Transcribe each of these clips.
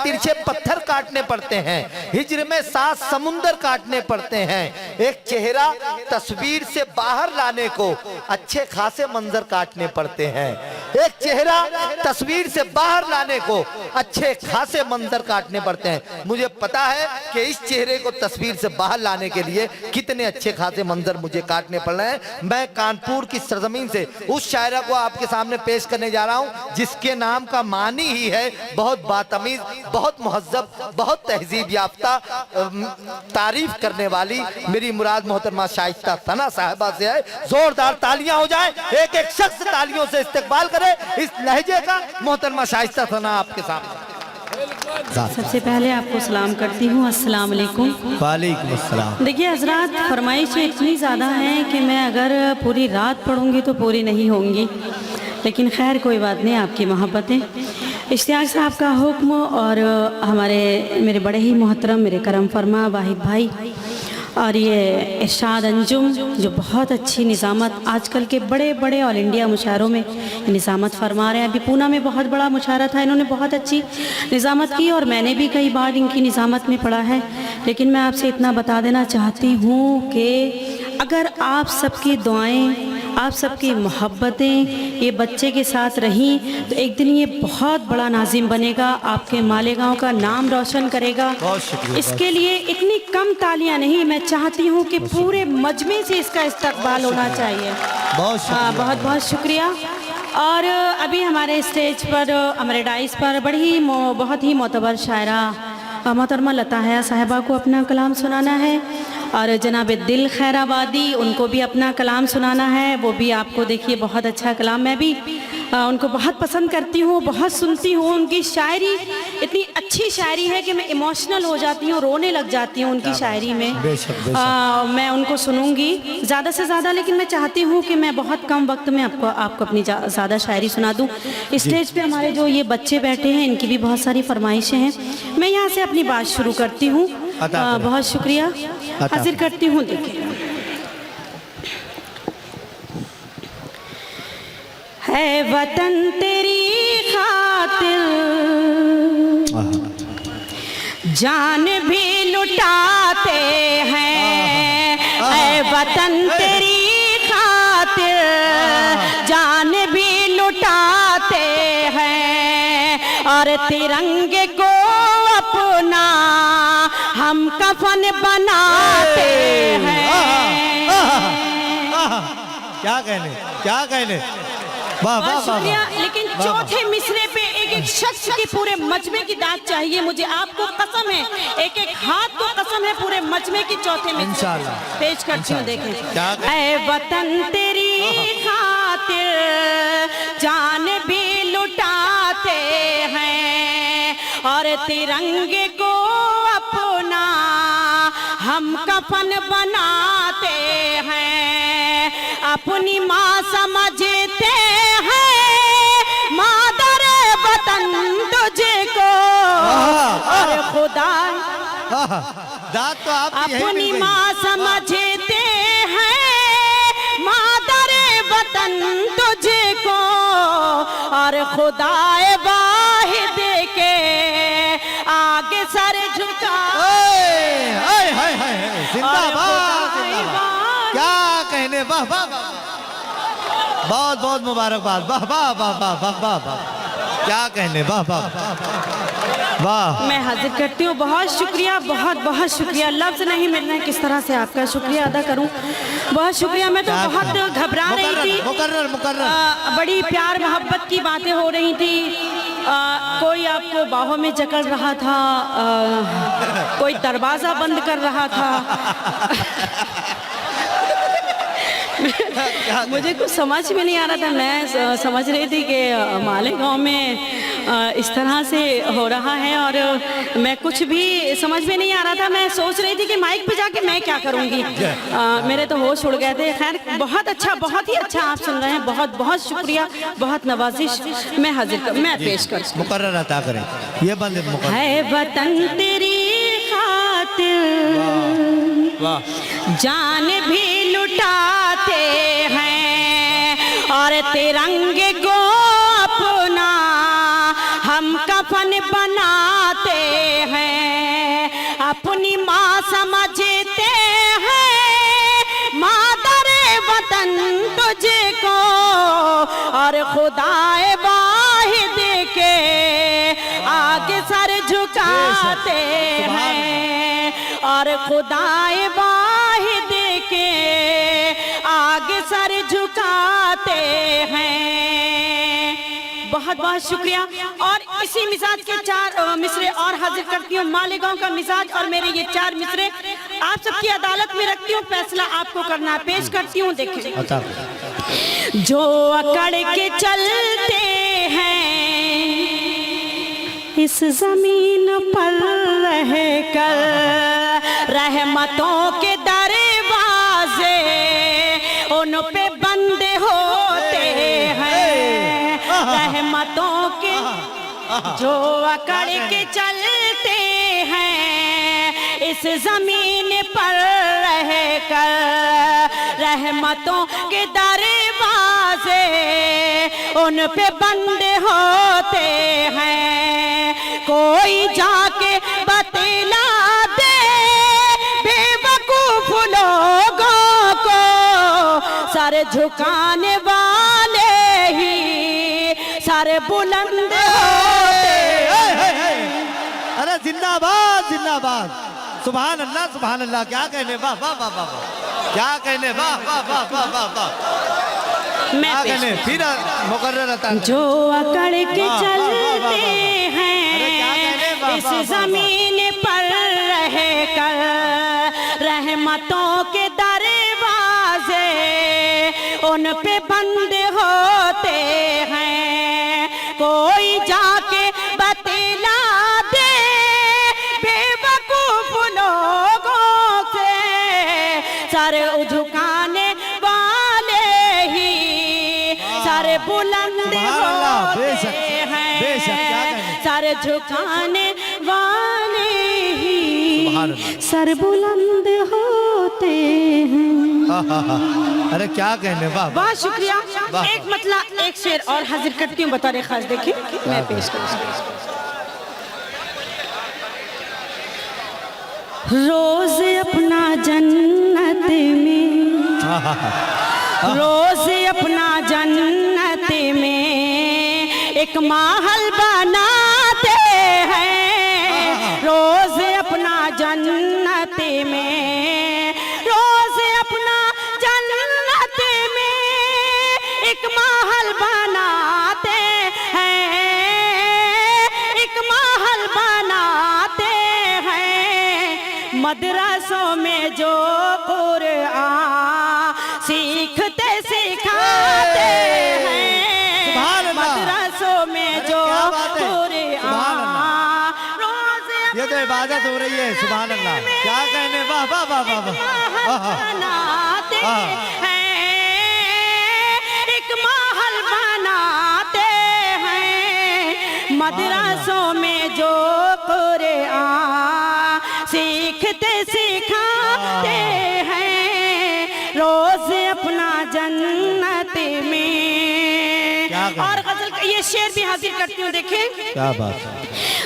तिरछे पत्थर काटने पड़ते हैं, हिज्र में 7 समुंदर काटने पड़ते हैं। एक चेहरा तस्वीर से बाहर लाने को अच्छे खासे मंजर काटने पड़ते हैं। एक चेहरा तस्वीर से बाहर लाने को अच्छे खासे मंजर काटने पड़ते हैं। मुझे पता है कि इस चेहरे को तस्वीर से बाहर लाने के लिए कितने अच्छे खासे मंजर मुझे काटने पड़ रहे हैं। मैं कानपुर की सरजमीन से उस शायरा को आपके सामने पेश करने जा रहा हूं जिसके नाम का मानी ही है बहुत बातमीज, बहुत मुहज्जब, बहुत तहजीब याफ्ता, तारीफ करने वाली। मेरी मुराद मोहतरमा शाइस्ता सना साहिबा से है। जोरदार तालियां हो जाए, एक एक शख्स तालियों से इस्तकबाल करे इस लहजे का। मोहतरमा शाइस्ता सना आपके सामने। सबसे पहले आपको सलाम करती हूँ, अस्सलाम वालेकुम। वालेकुम अस्सलाम। देखिए हजरात, फरमाइशें इतनी ज़्यादा हैं कि मैं अगर पूरी रात पढ़ूंगी तो पूरी नहीं होंगी, लेकिन खैर कोई बात नहीं, आपकी मोहब्बतें, इश्तियाक साहब का हुक्म और हमारे मेरे बड़े ही मोहतरम मेरे करम फरमा वाहिद भाई और ये इरशाद अंजुम जो बहुत अच्छी निज़ामत आजकल के बड़े बड़े ऑल इंडिया मुशायरों में निज़ामत फरमा रहे हैं। अभी पूना में बहुत बड़ा मुशायरा था, इन्होंने बहुत अच्छी निज़ामत की और मैंने भी कई बार इनकी निज़ामत में पढ़ा है। लेकिन मैं आपसे इतना बता देना चाहती हूँ कि अगर आप सबकी दुआएं, आप सबकी मोहब्बतें ये बच्चे के साथ रहीं तो एक दिन ये बहुत बड़ा नाजिम बनेगा, आपके मालेगांव का नाम रोशन करेगा। इसके लिए इतनी कम तालियां नहीं, मैं चाहती हूँ कि पूरे मजमे से इसका इस्तकबाल होना चाहिए। बहुत बहुत शुक्रिया। और अभी हमारे स्टेज पर, हमारे डाइस पर बहुत ही मोतबर शायरा मोहतरमा लता हया साहिबा को अपना कलाम सुनाना है और जनाब दिल खैराबादी उनको भी अपना कलाम सुनाना है। वो भी आपको देखिए बहुत अच्छा कलाम, मैं भी उनको बहुत पसंद करती हूँ, बहुत सुनती हूँ। उनकी शायरी इतनी अच्छी शायरी है कि मैं इमोशनल हो जाती हूँ, रोने लग जाती हूँ उनकी शायरी में। मैं उनको सुनूंगी ज़्यादा से ज़्यादा, लेकिन मैं चाहती हूँ कि मैं बहुत कम वक्त में आपको अपनी ज़्यादा शायरी सुना दूँ। स्टेज पे हमारे जो ये बच्चे बैठे हैं इनकी भी बहुत सारी फरमाइशें हैं। मैं यहाँ से अपनी बात शुरू करती हूँ। बहुत शुक्रिया, हाजिर करती हूँ। देखिए है वतन तेरी खातिर जान भी लुटाते हैं, है वतन तेरी खातिर जान भी लुटाते हैं और तिरंगे को अपना हम कफन बनाते हैं। क्या कहने वाह वाह वाह। लेकिन चौथे मिसरे पे एक एक शख्स की पूरे मजमे की दाद चाहिए मुझे, आपको कसम है, एक एक हाथ को कसम है, पूरे मजमे की चौथे में इंशाल्लाह पेश करती हूँ। देखें, ऐ वतन तेरी खातिर जान भी लुटाते हैं और तिरंगे को अपना हम कफन बनाते हैं। अपनी माँ समझते हैं मादर वतन तुझको और खुदा दाद तो आप अपनी माँ समझते हैं मादर वतन तुझको और खुदाए वाहिद के आगे सर झुका। क्या कहने, वाह वाह, बहुत बहुत मुबारकबाद, वाह वाह वाह वाह वाह वाह वाह, क्या कहने, वाह वाह वाह। मैं हाजिर करती हूँ। बहुत शुक्रिया, बहुत बहुत शुक्रिया, लफ्ज़ नहीं मिल रहे हैं किस तरह से आपका शुक्रिया अदा करूँ। बहुत शुक्रिया। मैं तो बहुत घबरा रही थी, बड़ी प्यार मोहब्बत की बातें हो रही थी, कोई आपको बाहों में जकड़ रहा था, कोई दरवाज़ा बंद कर रहा था। मुझे कुछ समझ में नहीं आ रहा था। मैं समझ रही थी कि मालेगांव में इस तरह से हो रहा है और मैं कुछ भी समझ में नहीं आ रहा था। मैं सोच रही थी कि माइक पे जाके मैं क्या करूंगी, मेरे तो होश उड़ गए थे। खैर बहुत अच्छा, बहुत ही अच्छा आप सुन रहे हैं, बहुत बहुत शुक्रिया, बहुत नवाजिश। मैं हाजिर मैं पेश कर मुकर्रर अता करें ये बंद है वतन तेरी खातिर जान भी लुटाते हैं और तिरंगे को अपना हम कफन बनाते अपनी माँ समझते हैं मादर वतन तुझको, और खुदाए वाहिद के आगे सर झुकाते हैं, और खुदाए वाहिद के आगे सर झुकाते हैं। बहुत बहुत शुक्रिया। और इसी मिजाज के 4 मिसरे और हाजिर करती हूँ। मालेगांव का मिजाज और मेरे ये 4 मिसरे आप सबकी अदालत में रखती हूँ, फैसला आपको करना। पेश करती हूँ, देखिए। जो अकड़ के चलते हैं इस जमीन पर रहकर, रहमतों के दरवाजे उन पे बंद होते हैं, रहमतों के। जो अकड़ के चलते हैं इस जमीन पर रहकर, रहमतों के दरवाजे उन पे बंद होते हैं। कोई जाके बतला दे बेवकूफ लोगों को, सर झुकाने वाले ही सर बुलंद होते। अरे जिंदाबाद जिंदाबाद, सुभान अल्लाह सुभान अल्लाह। क्या कहने, वाह वाह वाह वाह, क्या कहने, वाह वाह वाह वाह वाह वाह। मैं कहने फिर मुकर्रर रहता है। जो अकड़ के चलते हैं इस जमीन पर रहकर, रहमतों के दरवाजे उन पे बंद होते हैं। कोई जाके बतला दे बेवकूफ लोगों से, सर झुकाने वाले ही सर बुलंद होते हैं, सर झुकाने वाले ही सर बुलंद होते हैं। अरे क्या कहने, वाह वाह शुक्रिया। एक मतलब एक शेर और हाजिर करती हूँ बतौर खास, देखिए मैं पेश करूँ। रोज अपना जन्नत में, रोज अपना जन्नत में एक महल बनाते हैं। रोज अपना जन्नत में, रोज अपना जन्नत में एक महल बनाते हैं, एक महल बनाते हैं। मदरसों में जो कुरान सीखते सिखाते हैं, मदरसों में जो कुरान, ये तो इबादत हो रही है। सुभान अल्लाह, क्या कहने, वाह वाह वाह वाह वाह। बनाते हैं, एक महल बनाते हैं। मदरसों में जो कुरान सीखते सिखाते हैं, रोज अपना जन्नत में। और गजल का ये शेर भी हाजिर करती हूँ, देखें क्या बात है।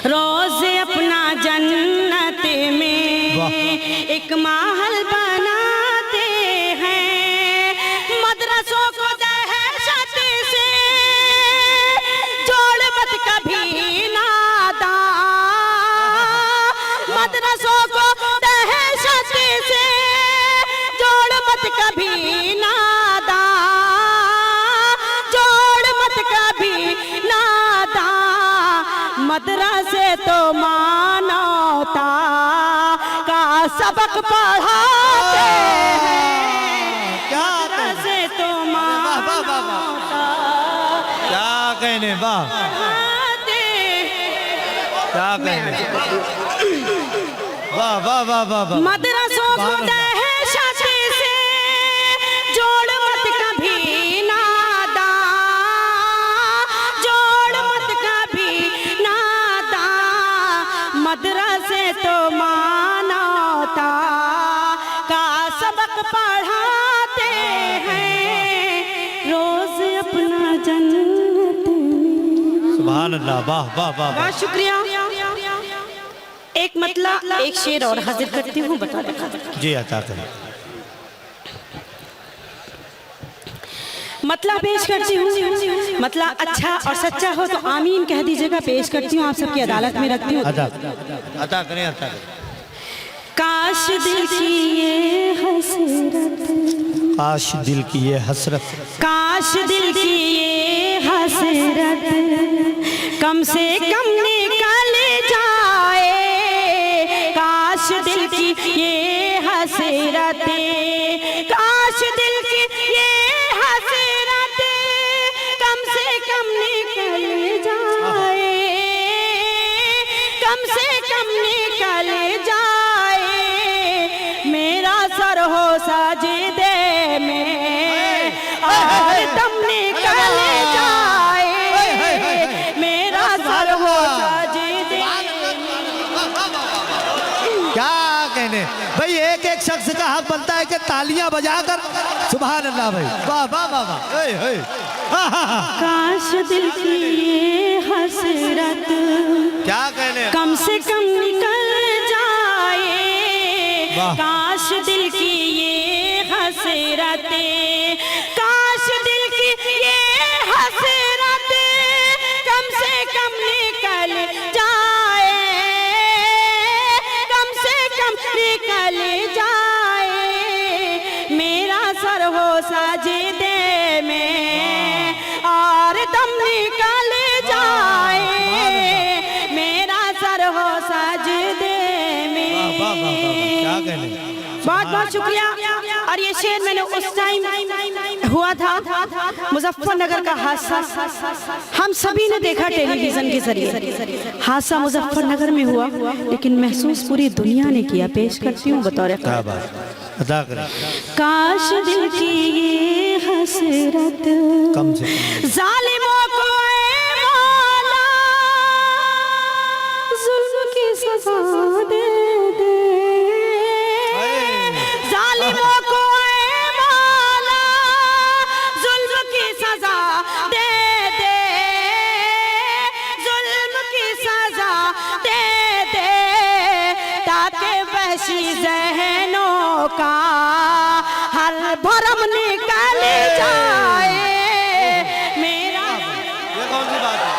रोज अपना जन्नत में एक महल बनाते हैं। मदरसों को दहशत से जोड़ मत कभी नादां, मदरसों को दहशत से जोड़ मत कभी नादां, जोड़ मत कभी नादां। मदरसे तो मानवता का सबक पढ़ाते हैं, मदरसे तो मानवता क्या कहने, वाह पढ़ाते हैं। क्या कहने, वाह वाह वाह वाह वाह। मदरसों को दहशत से जोड़ मत कभी नादां, जोड़ मत कभी नादां। मदरसे तो मानवता का सबक पढ़ाते हैं, रोज अपना जन्नत में। सुभान अल्लाह, वाह वाह वाह वाह। बहुत शुक्रिया। एक मतला एक शेर और हाजिर करती हूँ, बता रखा जी अता करें। मतला पेश करती हूँ। मतला अच्छा और सच्चा हो तो आमीन कह दीजिएगा। पेश करती हूँ, आप सबकी अदालत में रखती हूँ। अता करें, अता करें। काश दिल की ये हसरत, काश दिल की ये हसरत, काश दिल की ये हसरत कम से कम निकल जाए। काश दिल की ये हसरत, काश दिल की ये हसरत कम से कम निकल जाए, कम से कम निकल जाए। मेरा सर हो साजिदे में और दम निकल जाए। मेरा सर हो साजिदे। क्या कहने भाई, एक एक शख्स का हक बनता है कि तालियां बजाकर सुभान अल्लाह भाई, वाह वाह वाह वाह। काश दिल की ये हसरत क्या कहने, कम से कम निकल जाए। काश दिल की ये हसरत, काश दिल की ये हसरत कम से कम निकल जाए, कम से कम निकल जाए। मेरा सर हो साजिदे में और दम निकल जाए। मेरा सर हो साजिदे में। क्या कहने, बहुत बहुत शुक्रिया। और ये शेर मैंने उस टाइम हुआ था मुजफ्फरनगर का हादसा, हम सभी ने देखा टेलीविजन के जरिए। हादसा मुजफ्फरनगर में हुआ, लेकिन महसूस पूरी दुनिया ने किया। पेश करती हूँ बतौर क्या बात, अदा करें। काश दिल की ये हसरत कम से कम जालिमों को ए मौला जुल्म की सजा दे दे। जालिमों को ए मौला जुल्म की सजा दे दे, जुल्म की सजा दे दे, ताकि वहशी ज़हनों का हर भरम निकल जाए। मेरा ये कौन सी बात है?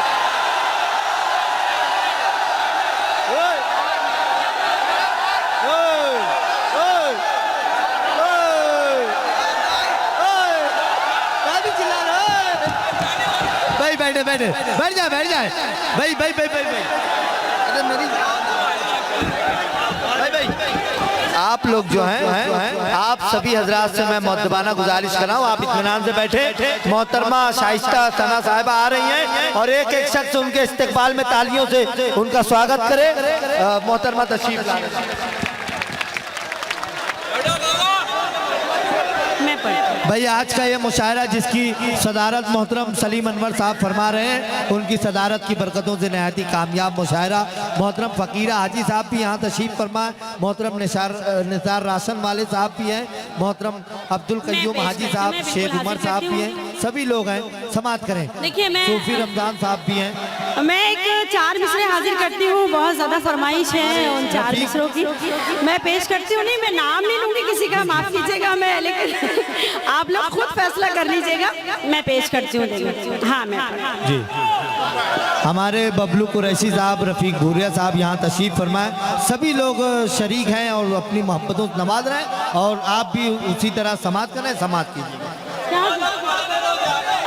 ओए, ओए, ओए, ओए, ओए, क्या भी चिल्ला रहा है? भाई बैठे बैठे, बैठ जाए भाई भाई भाई भाई भाई। अरे मेरी भाई आप लोग जो हैं, आप सभी हजरात से मैं मुअद्दबाना गुजारिश कर रहा हूँ, आप इत्मीनान से बैठे। मोहतरमा शाइस्ता सना साहिबा आ रही हैं और एक एक शख्स उनके इस्तकबाल में तालियों से उनका स्वागत करे। मोहतरमा तशरीफ लाएं। भाई आज का ये मुशायरा जिसकी सदारत मोहतरम सलीम अनवर साहब फरमा रहे हैं, उनकी सदारत की बरकतों से नहायत ही कामयाब मुशायरा। मोहतरम फ़कीरा हाजी साहब भी यहाँ तशरीफ़ फरमाए, मोहतरम निसार राशन वाले साहब भी हैं, मोहतरम अब्दुल कय्यूम हाजी साहब, शेख उमर साहब भी हैं, सभी लोग हैं, समात करें। देखिए मैं सूफी रमज़ान साहब भी हैं। मैं एक 4 मिसरे हाजिर करती हूँ, बहुत ज़्यादा फरमाइश है उन 4 मिसरों की। मैं पेश करती हूँ, नहीं मैं नाम नहीं लूँगी किसी का, माफ़ कीजिएगा मैं, लेकिन आप लोग खुद फैसला कर लीजिएगा। मैं पेश करती हूँ। हाँ मैं जी, हमारे बबलू कुरैशी साहब, रफ़ीक भूरिया साहब यहाँ तशरीफ़ फरमाए, सभी लोग शरीक हैं और अपनी मोहब्बतों से नवाज रहे हैं और आप भी उसी तरह समात करें, समात कीजिए।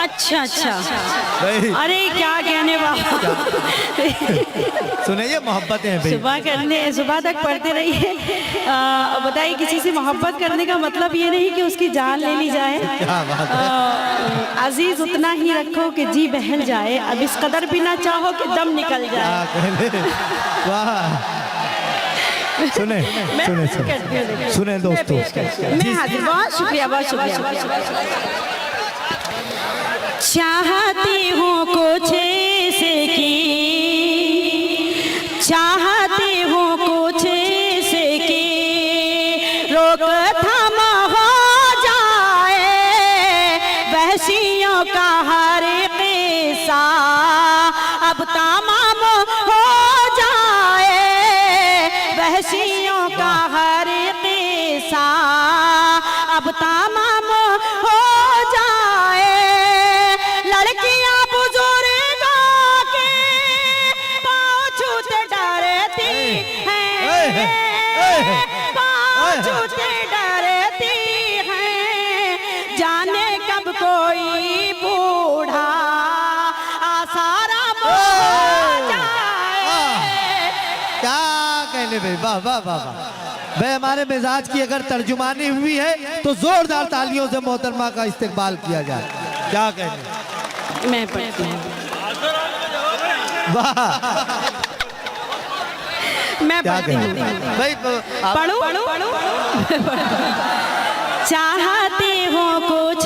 अच्छा अच्छा, अरे क्या कहने वाला। सुनिए मोहब्बतें हैं भाई, सुबह तक पढ़ते रहिए। बताइए, किसी से मोहब्बत करने का मतलब ये नहीं कि उसकी जान ले ली जाए। अजीज उतना ही रखो कि जी बहल जाए, अब इस कदर भी ना चाहो कि दम निकल जाए। वाह, सुने सुने सुने सुने दोस्तों, मैं हाजिर, बहुत शुक्रिया, बहुत शुक्रिया। चाहती हूँ कुछ से की, चाहती हूँ कुछ से की, रोक थम हो जाए वहशियों का हर किस्सा अब तमाम हो जाए। वहशियों का हर किस्सा अब तमाम हो जाए। लड़कियां बुजुर्गों के पाँव छूते डरती हैं, पाँव छूते डरती हैं, जाने कब कोई बूढ़ा आसाराम हो जाए। क्या कहने भाई, वाह वाह वाह वाह भाई। हमारे मिजाज की अगर तर्जुमानी हुई है तो जोरदार तालियों से मोहतरमा का इस्तकबाल किया जाए। क्या कहने, मैं पढ़ती हूँ, वाह मैं क्या पढ़ती हूँ कहने भाई। पढ़ूं चाहती हूँ कुछ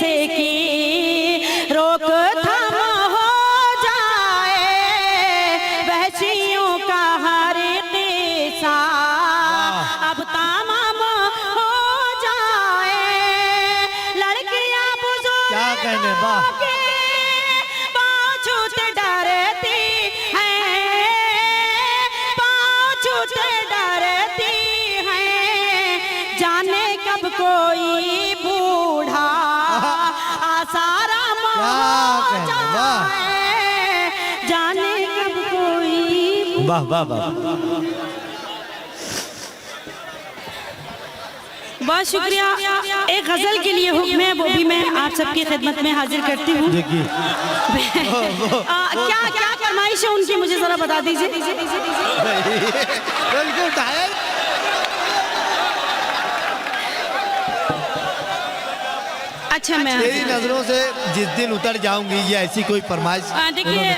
से की रोकथाम हो जाए। वहशियों का हर किस्सा अब तमाम हो जाए। लड़कियां क्या कहने, वाह। बुजुर्गों के पाँव छूते डरती हैं, पाँव छूते डरती हैं, जाने कब कोई बूढ़ा आसाराम हो कहने, वाह। जाए। जाने कब कोई वाह वाह वाह। बहुत शुक्रिया। एक गजल के लिए हुक्म है, वो भी मैं आप सबकी खिदमत में हाजिर करती हूँ। क्या क्या फरमाइश है उनकी, मुझे जरा बता दीजिए। अच्छा, मैं तेरी नजरों से जिस दिन उतर जाऊंगी, ये ऐसी कोई फरमाइश। देखिए,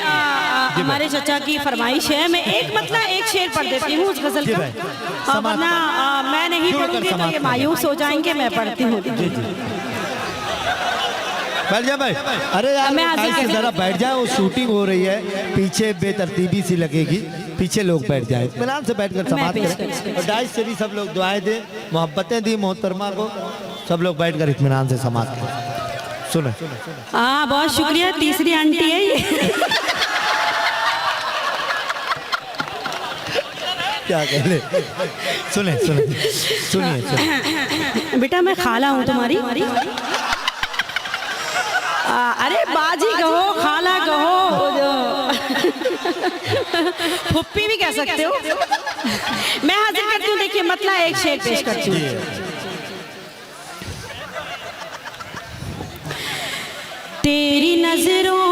हमारे चचा की फरमाइश है, मैं एक मतलब एक शेर पढ़ देती हूँ उस गजल का, वरना मैं नहीं पढ़ूंगी तो ये मायूस हो जाएंगे। मैं पढ़ती हूँ। बैठ जा भाई। अरे यार भाई से जरा बैठ जाए, वो शूटिंग हो रही है, पीछे बेतरतीबी सी लगेगी, पीछे लोग बैठ जाए, इत्मीनान से बैठकर समाप्त करें। और डाइस से भी सब लोग दुआएं दें, मोहब्बतें दी मोहतरमा को, सब लोग बैठकर इत्मीनान से समाप्त करें। सुने, हाँ बहुत शुक्रिया। तीसरी आंटी है ये। क्या कह ले, सुने सुने सुनिए। बेटा मैं खाला हूँ तुम्हारी। अरे बाजी कहो, खाला कहो, फुप्पी भी कह सकते हो। मैं हाजिर करती हूँ। देखिए मतलब एक शेर पेश करती हूँ। तेरी नजरों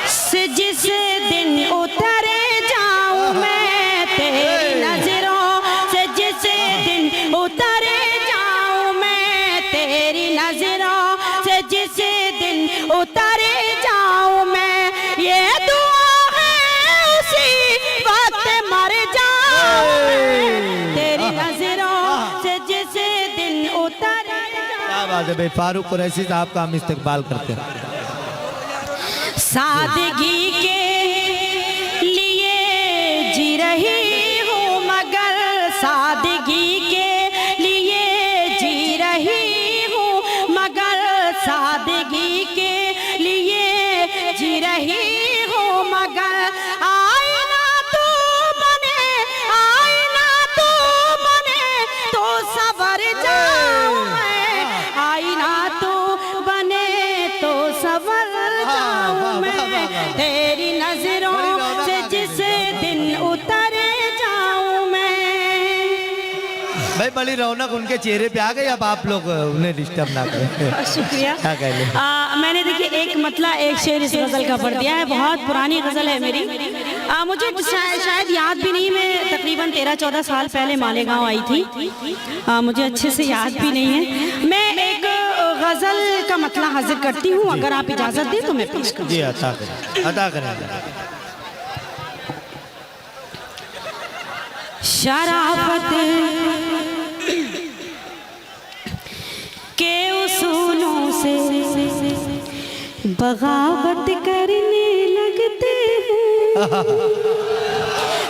से जिस दिन उतरे जाऊं मैं, तेरी नजरों से जिस दिन उतरे जाऊं मैं, तेरी नजरों से जिस दिन उतरे जाऊं मैं, ये दुआ है उसी वक्त मर जाऊं मैं, तेरी नजरों से जिस दिन उतरे। क्या बात है भाई, फारूक कुरैशी साहब का हम इस्तकबाल करते हैं। सादगी के लिए जी रही हूँ मगर, सादगी के लिए जी रही हूँ मगर, सादगी के लिए जी रही हूँ मगर, आईना तू बने, आईना तू बने तो सवर जाऊं मैं, आईना तू बने तो सवर जाऊं मैं, तेरी नजरों से जिस दिन उतरे जाऊं मैं। भाई बड़ी रौनक उनके चेहरे पे आ गई, अब आप लोग उन्हें डिस्टर्ब ना करें। शुक्रिया। क्या कह ले? मैंने देखिए एक मतलब एक शेर इस गजल का पढ़ दिया है, बहुत पुरानी गजल है मेरी। मुझे शायद याद भी नहीं, मैं तकरीबन 13-14 साल पहले मालेगांव आई थी, मुझे अच्छे से याद भी नहीं है। मैं एक गजल का मतलब हाजिर करती हूँ, अगर आप इजाजत दें तो मैं पेश करूँ। जी अता करें, अता करें। शराफत के उसूलों से बगावत करने लगते हैं,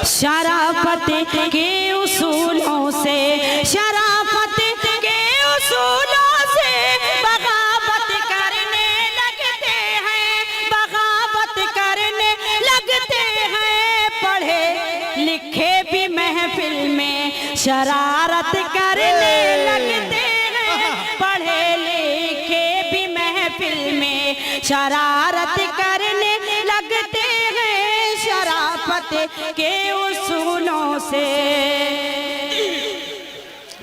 शराफत के उसूलों से, शराफत के उसूलों से बगावत करने लगते हैं, बगावत करने लगते हैं, पढ़े लिखे शरारत करने लगते हैं पढ़े लिखे भी महफिल में, शरारत करने लगते हैं शराफत के उसूलों से।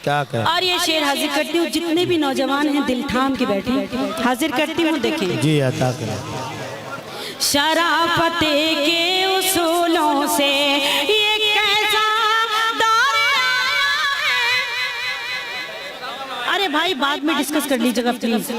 क्या कहें? और ये शेर हाजिर करती हूँ, जितने भी नौजवान हैं दिल थाम के बैठे, हाजिर करती हूँ, देखें। जी अता करें। शराफत के उसूलों से ये कैसा दौर आया है। अरे भाई बाद में डिस्कस कर लीजिएगा प्लीज।